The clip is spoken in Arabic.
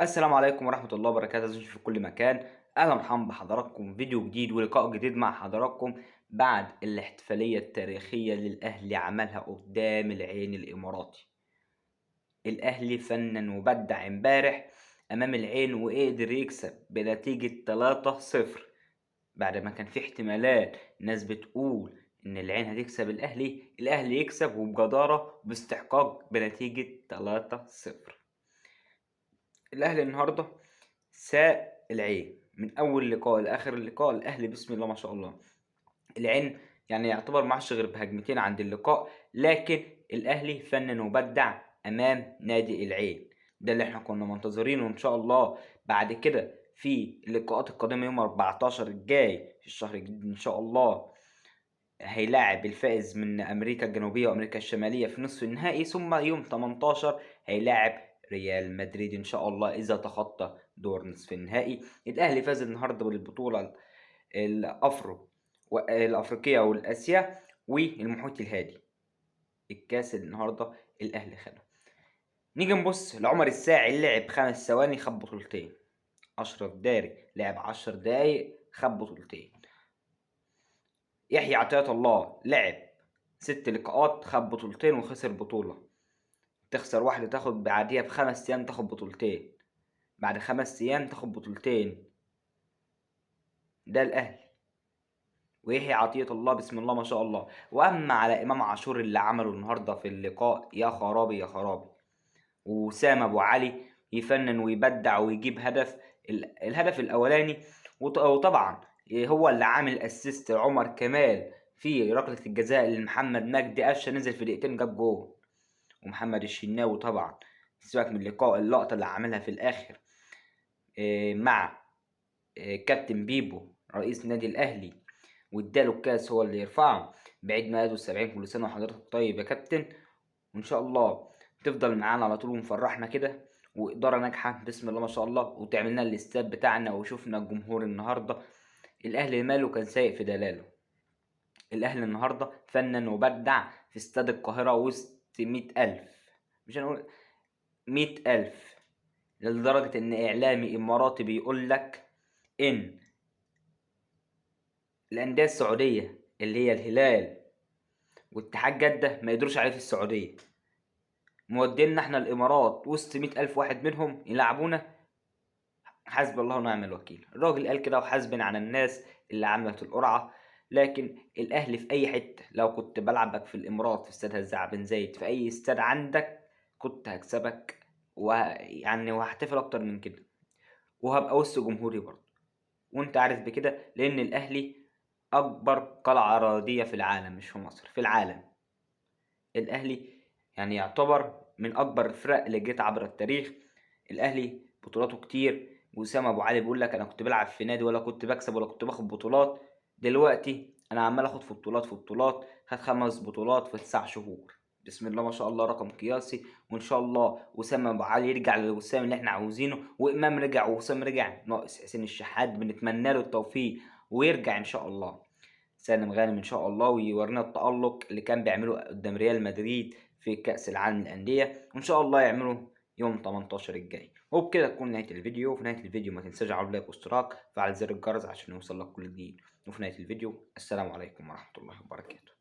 السلام عليكم ورحمة الله وبركاته، أزيكم في كل مكان. أهلا ومرحبا بحضراتكم، فيديو جديد ولقاء جديد مع حضراتكم بعد الاحتفالية التاريخية اللي الأهلي عملها قدام العين الإماراتي. الأهلي فنن وبدع امبارح أمام العين وقدر يكسب بنتيجة 3-0 بعد ما كان في احتمالات ناس بتقول إن العين هتكسب الأهلي يكسب وبجدارة وباستحقاق بنتيجة 3-0. الأهلي النهارده ساق العين من أول لقاء لآخر اللقاء. الأهلي بسم الله ما شاء الله. العين يعني يعتبر معهوش غير بهجمتين عند اللقاء، لكن الأهلي فنن وبدع أمام نادي العين. ده اللي احنا كنا منتظرينه. إن شاء الله بعد كده في اللقاءات القادمة يوم 14 الجاي في الشهر الجديد إن شاء الله هيلاعب الفائز من أمريكا الجنوبية وأمريكا الشمالية في نصف النهائي، ثم يوم 18 هيلاعب ريال مدريد إن شاء الله إذا تخطى دور نصف النهائي. الأهلي فاز النهارده بالبطولة الأفريقية والآسيا والمحيط الهادي. الكاس النهارده الأهلي خده. نيجي نبص لعمر الساعي، لعب 5 ثواني خد بطولتين. أشرف داري لعب 10 دقايق خد بطولتين. يحيى عطية الله لعب 6 لقاءات خد بطولتين وخسر بطولة. تخسر واحدة تاخد بعديها ب5 أيام تاخد بطولتين، بعد 5 أيام تاخد بطولتين. ده الأهلي ويحيى عطية الله بسم الله ما شاء الله. وأما على إمام عاشور اللي عمله النهاردة في اللقاء، يا خرابي يا خرابي. وسام أبو علي يفنن ويبدع ويجيب هدف، الهدف الأولاني. وطبعا هو اللي عامل أسيست عمر كمال في ركلة الجزاء اللي محمد مجدي قفشة نزل في دقيقتين جاب جول. ومحمد الشناوي طبعا سيبك من اللقطة اللي عملها في الآخر مع كابتن بيبو رئيس نادي الأهلي واداله الكاس هو اللي يرفعه. بعيد ميلاده ال70، كل سنة وحضرتك طيب يا كابتن، وإن شاء الله تفضل معانا على طول ومفرحنا كده، وإدارة ناجحة بسم الله ما شاء الله، وتعملنا الاستاد بتاعنا وشوفنا الجمهور النهاردة. الأهلي ماله كان سايق في دلاله. الأهلي النهاردة فنن وبدع في استاد القاهرة وسط 100,000، مش هنقول 100,000، لدرجة إن إعلامي إماراتي بيقول لك إن الأندية السعودية اللي هي الهلال واتحاد جدة ما يقدروش عليه في السعودية، مودينا احنا الإمارات وسط 100,000 واحد منهم يلعبونا. حسبي الله ونعم الوكيل. الراجل قال كده وحاسبن على الناس اللي عملت القرعة. لكن الأهلي في أي حتة، لو كنت بلعبك في الإمارات في استاد هزاع بن زايد في أي استاد عندك كنت هكسبك، ويعني وهحتفل أكتر من كده وهبقى وسط جمهوري برضه، وانت عارف بكده، لأن الأهلي أكبر قلعة رياضية في العالم، مش في مصر، في العالم. الأهلي يعني يعتبر من أكبر الفرق اللي جت عبر التاريخ. الأهلي بطولاته كتير. وسام أبو علي بيقول لك أنا كنت بلعب في نادي ولا كنت بكسب ولا كنت باخد بطولات، دلوقتي أنا عمال آخد في بطولات. خد 5 بطولات في 9 شهور. بسم الله ما شاء الله، رقم قياسي. وإن شاء الله وسام أبو علي يرجع للوسام اللي إحنا عاوزينه، وإمام رجع ووسام رجع، ناقص حسين الشحات بنتمنى له التوفيق ويرجع إن شاء الله. سالم غانم ان شاء الله ويورينا التألق اللي كان بيعمله قدام ريال مدريد في كأس العالم للأندية، وان شاء الله يعمله يوم 18 الجاي. وبكده تكون نهاية الفيديو. وفي نهاية الفيديو ما تنساش على لايك واشتراك وفعل زر الجرس عشان يوصلك كل جديد. وفي نهاية الفيديو السلام عليكم ورحمة الله وبركاته.